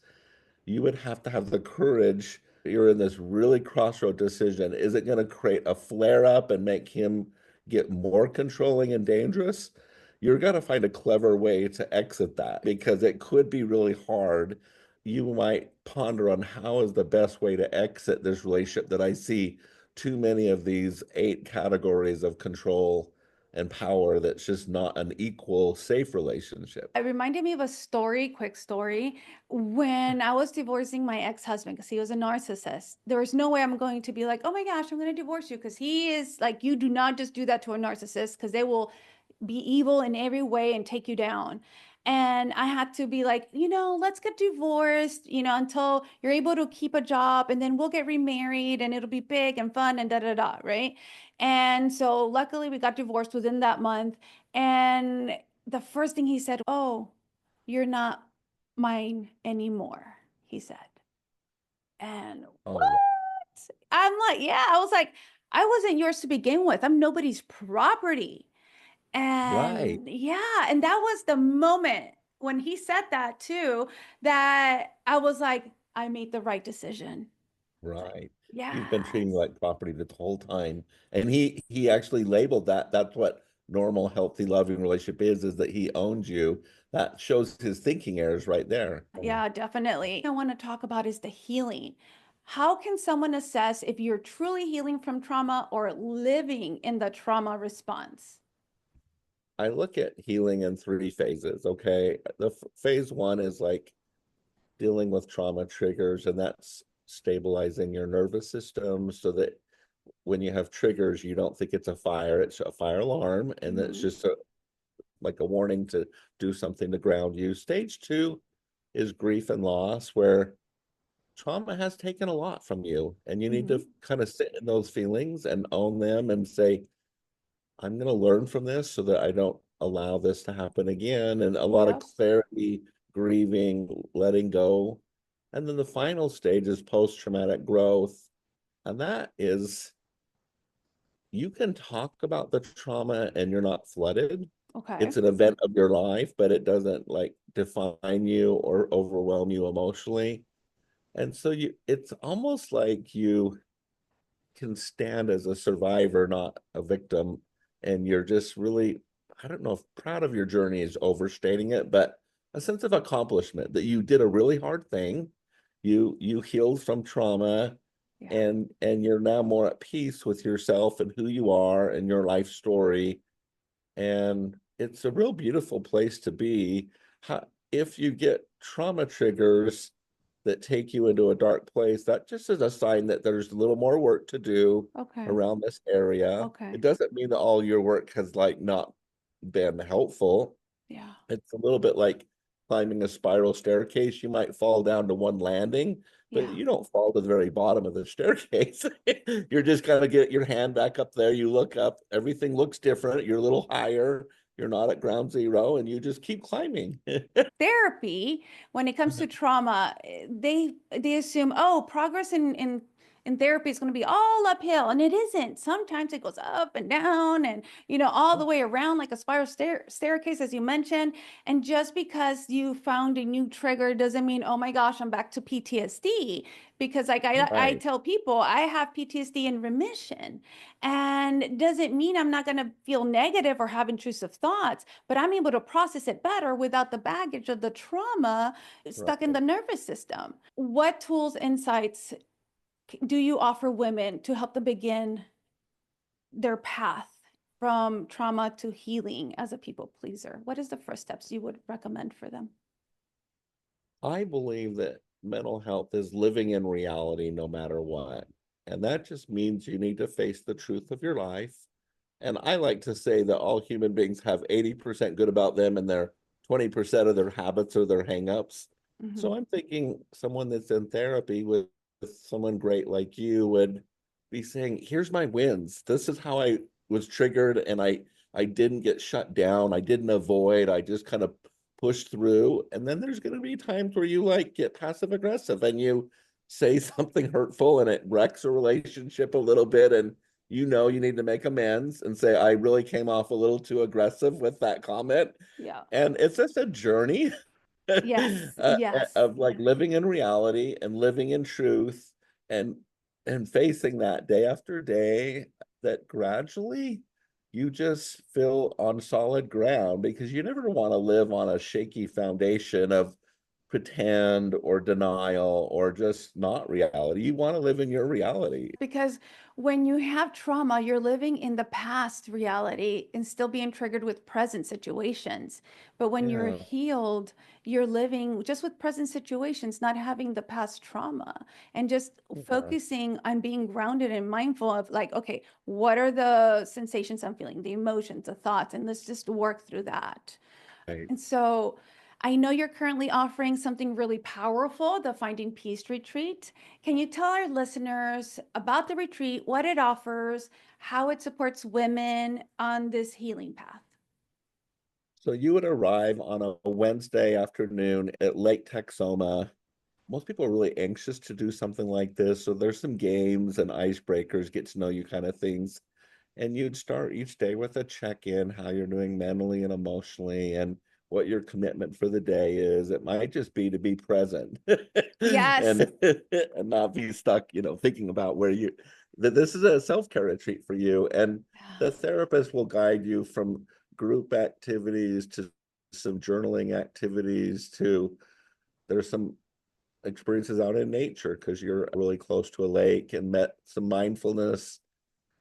you would have to have the courage. You're in this really crossroad decision. Is it going to create a flare up and make him get more controlling and dangerous? You're going to find a clever way to exit that because it could be really hard. You might ponder on how is the best way to exit this relationship that I see too many of these 8 categories of control and power that's just not an equal, safe relationship. It reminded me of a story, quick story. When I was divorcing my ex-husband because he was a narcissist, there was no way I'm going to be like, oh my gosh, I'm going to divorce you because he is like, you do not just do that to a narcissist because they will be evil in every way and take you down. And I had to be like, let's get divorced, until you're able to keep a job and then we'll get remarried and it'll be big and fun and da da da, right? And so luckily we got divorced within that month. And the first thing he said, oh, you're not mine anymore, he said. And Oh, what? I'm like, yeah, I was like, I wasn't yours to begin with. I'm nobody's property. right, And yeah, and that was the moment when he said that too, that I was like, I made the right decision. It's like, right. He's been treating you yes. like property the whole time. And he actually labeled that. That's what normal, healthy, loving relationship is that he owns you. That shows his thinking errors right there. Yeah, definitely. I want to talk about is the healing. How can someone assess if you're truly healing from trauma or living in the trauma response? I look at healing in 3 phases, okay? The phase one is like dealing with trauma triggers, and that's stabilizing your nervous system so that when you have triggers, you don't think it's a fire alarm, and it's Hmm. just like a warning to do something to ground you. Stage two is grief and loss, where trauma has taken a lot from you, and you need to Hmm. kind of sit in those feelings and own them and say, I'm going to learn from this so that I don't allow this to happen again. And a lot of Yep. clarity, grieving, letting go. And then the final stage is post-traumatic growth. And that is, you can talk about the trauma and you're not flooded. Okay. It's an event of your life, but it doesn't like define you or overwhelm you emotionally. And so it's almost like you can stand as a survivor, not a victim. And you're just really, I don't know if proud of your journey is overstating it, but a sense of accomplishment that you did a really hard thing. You healed from trauma, Yeah. and you're now more at peace with yourself and who you are and your life story. And it's a real beautiful place to be. If you get trauma triggers that take you into a dark place, that just is a sign that there's a little more work to do Okay. around this area. Okay. It doesn't mean that all your work has like not been helpful. Yeah. It's a little bit like climbing a spiral staircase. You might fall down to one landing, but Yeah. you don't fall to the very bottom of the staircase. You're just kind of get your hand back up there. You look up, everything looks different. You're a little higher. You're not at ground zero, and you just keep climbing. Therapy, when it comes to trauma, they assume, oh, progress in therapy is going to be all uphill, and it isn't. Sometimes it goes up and down, and all the way around like a spiral staircase, as you mentioned. And just because you found a new trigger doesn't mean, oh my gosh, I'm back to PTSD. Because like I Right. tell people, I have PTSD in remission, and it doesn't mean I'm not going to feel negative or have intrusive thoughts, but I'm able to process it better without the baggage of the trauma stuck in Right. the nervous system. What tools, insights do you offer women to help them begin their path from trauma to healing as a people pleaser? What is the first steps you would recommend for them? I believe that mental health is living in reality no matter what. And that just means you need to face the truth of your life. And I like to say that all human beings have 80% good about them and their 20% of their habits or their hangups. Mm-hmm. So I'm thinking someone that's in therapy with someone great like you would be saying, here's my wins. This is how I was triggered and I didn't get shut down. I didn't avoid. I just kind of pushed through. And then there's going to be times where you like get passive aggressive and you say something hurtful and it wrecks a relationship a little bit. And you need to make amends and say, I really came off a little too aggressive with that comment. Yeah. And it's just a journey Yes. Yes. of like living in reality and living in truth and facing that day after day, that gradually you just feel on solid ground, because you never want to live on a shaky foundation of pretend or denial or just not reality. You want to live in your reality. Because when you have trauma, you're living in the past reality and still being triggered with present situations. But when you're Yeah. healed, you're living just with present situations, not having the past trauma, and just Yeah. focusing on being grounded and mindful of like, okay, what are the sensations I'm feeling, the emotions, the thoughts, and let's just work through that. Right. And so I know you're currently offering something really powerful, the Finding Peace Retreat. Can you tell our listeners about the retreat, what it offers, how it supports women on this healing path? So you would arrive on a Wednesday afternoon at Lake Texoma. Most people are really anxious to do something like this. So there's some games and icebreakers, get to know you kind of things. And you'd start each day with a check-in, how you're doing mentally and emotionally, and what your commitment for the day is. It might just be to be present Yes. and and not be stuck, thinking about that this is a self-care retreat for you. And the therapist will guide you from group activities to some journaling activities to there's some experiences out in nature because you're really close to a lake, and met some mindfulness,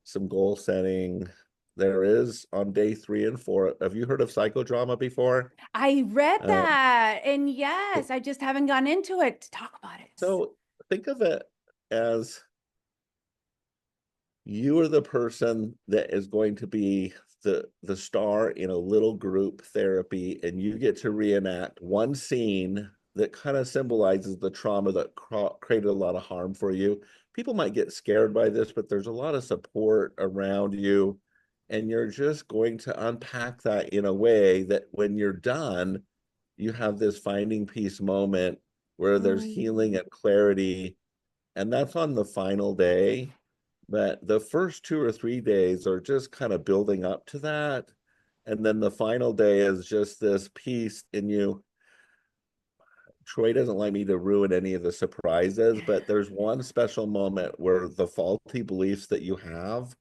some goal setting. There is on day 3 and 4. Have you heard of psychodrama before? I read Um, that. And yes, I just haven't gone into it to talk about it. so think of it as you are the person that is going to be the star in a little group therapy, and you get to reenact one scene that kind of symbolizes the trauma that created a lot of harm for you. People might get scared by this, but there's a lot of support around you, and you're just going to unpack that in a way that when you're done, you have this finding peace moment where there's healing and clarity, and that's on the final day. But the first 2 or 3 days are just kind of building up to that. And then the final day is just this peace in you. Troy doesn't like me to ruin any of the surprises, but there's one special moment where the faulty beliefs that you have,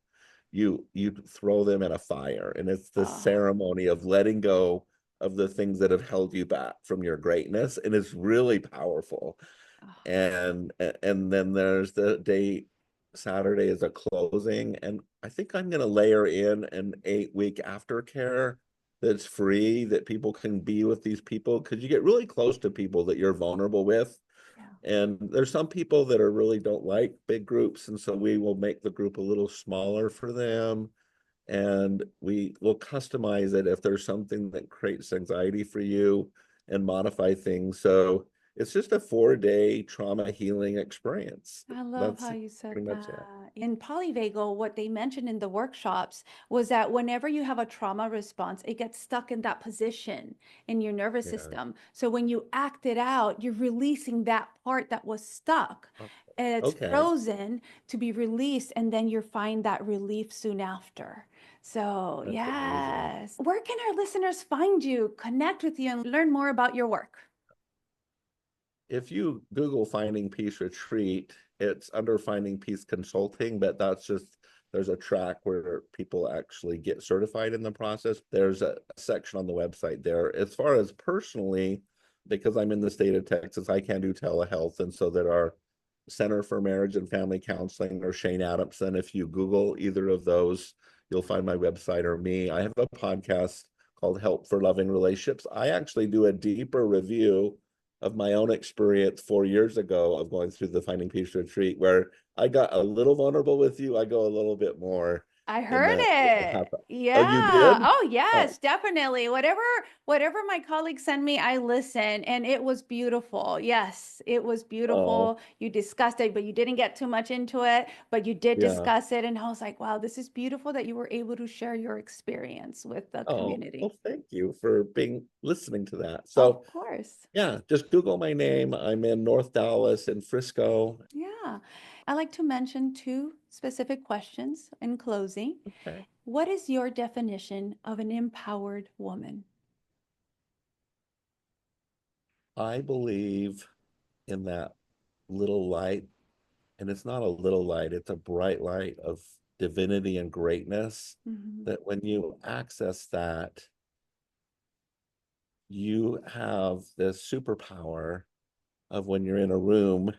you throw them in a fire. And it's the Oh, ceremony of letting go of the things that have held you back from your greatness. And it's really powerful. oh, And then there's the day Saturday is a closing, and I think I'm going to layer in an 8-week aftercare that's free, that people can be with these people, because you get really close to people that you're vulnerable with. And there's some people that are really don't like big groups, and so we will make the group a little smaller for them, and we will customize it if there's something that creates anxiety for you and modify things. So it's just a 4-day trauma healing experience. I love That's how you said pretty much that. it. In polyvagal, what they mentioned in the workshops was that whenever you have a trauma response, it gets stuck in that position in your nervous Yeah. system. So when you act it out, you're releasing that part that was stuck. And it's Okay. frozen to be released, and then you find that relief soon after. So, That's amazing. yes. Where can our listeners find you, connect with you, and learn more about your work? If you Google Finding Peace Retreat, it's under Finding Peace Consulting, but that's just, there's a track where people actually get certified in the process. There's a section on the website there. As far as personally, because I'm in the state of Texas, I can do telehealth. And so there are Center for Marriage and Family Counseling or Shane Adamson. If you Google either of those, you'll find my website or me. I have a podcast called Help for Loving Relationships. I actually do a deeper review of my own experience 4 years ago of going through the Finding Peace Retreat, where I got a little vulnerable with you. I go a little bit more. I heard it. Oh, you Yeah. did? Oh, yes, definitely. Whatever my colleagues send me, I listen, and it was beautiful. Yes, it was Oh, beautiful. You discussed it, but you didn't get too much into it, but you did yeah. discuss it. And I was like, wow, this is beautiful that you were able to share your experience with the Oh, community. well, thank you for listening to that. Of So course. yeah, just Google my name. I'm in North Dallas and Frisco. Yeah. I like to mention two specific questions in closing. Okay. What is your definition of an empowered woman? I believe in that little light, and it's not a little light, it's a bright light of divinity and greatness, Mhm. that when you access that, you have this superpower of when you're in a room,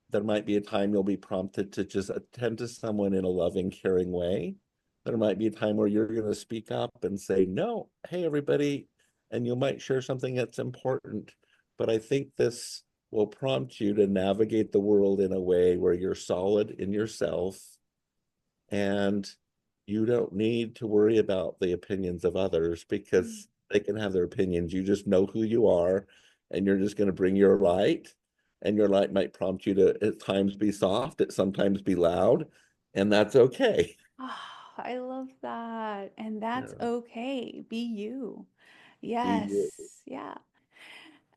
there might be a time you'll be prompted to just attend to someone in a loving, caring way. There might be a time where you're going to speak up and say, no, hey, everybody, and you might share something that's important. But I think this will prompt you to navigate the world in a way where you're solid in yourself, and you don't need to worry about the opinions of others, because they can have their opinions. You just know who you are, and you're just going to bring your light, and your light might prompt you to at times be soft, at sometimes be loud, and that's okay. Ah, I love that. And that's Yeah. okay. Be you. Be you. Yes. Yeah.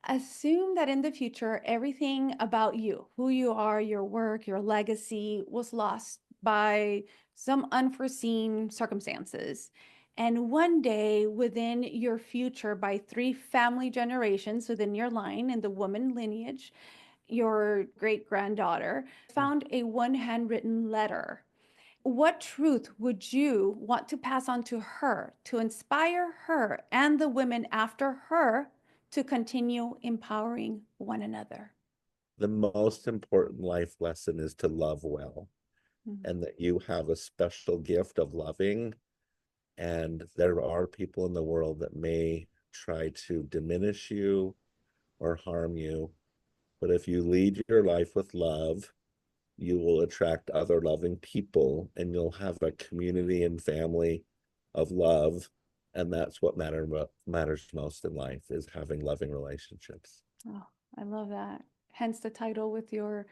Assume that in the future, everything about you, who you are, your work, your legacy, was lost by some unforeseen circumstances. And one day within your future, by 3 family generations within your line in the woman lineage, your great granddaughter found a one handwritten letter. What truth would you want to pass on to her to inspire her and the women after her to continue empowering one another? The most important life lesson is to love well, Mhm. and that you have a special gift of loving. And there are people in the world that may try to diminish you or harm you. But if you lead your life with love, you will attract other loving people, and you'll have a community and family of love. And that's what matters most in life, is having loving relationships. Oh, I love that. Hence the title with your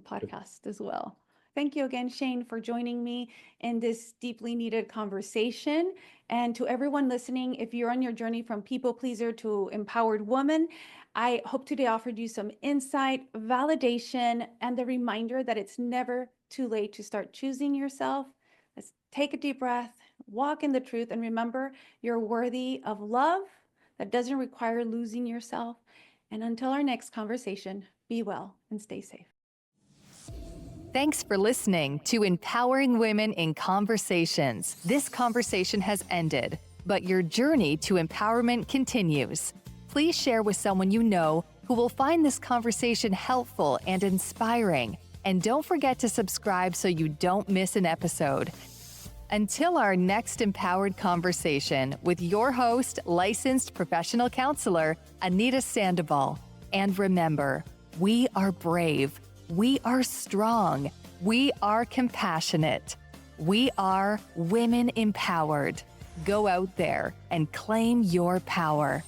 podcast as well. Thank you again, Shane, for joining me in this deeply needed conversation. And to everyone listening, if you're on your journey from people pleaser to empowered woman, I hope today offered you some insight, validation, and the reminder that it's never too late to start choosing yourself. Let's take a deep breath, walk in the truth, and remember you're worthy of love that doesn't require losing yourself. And until our next conversation, be well and stay safe. Thanks for listening to Empowering Women in Conversations. This conversation has ended, but your journey to empowerment continues. Please share with someone you know who will find this conversation helpful and inspiring. And don't forget to subscribe so you don't miss an episode. Until our next empowered conversation with your host, licensed professional counselor, Anita Sandoval. And remember, we are brave, we are strong, we are compassionate, we are women empowered. Go out there and claim your power.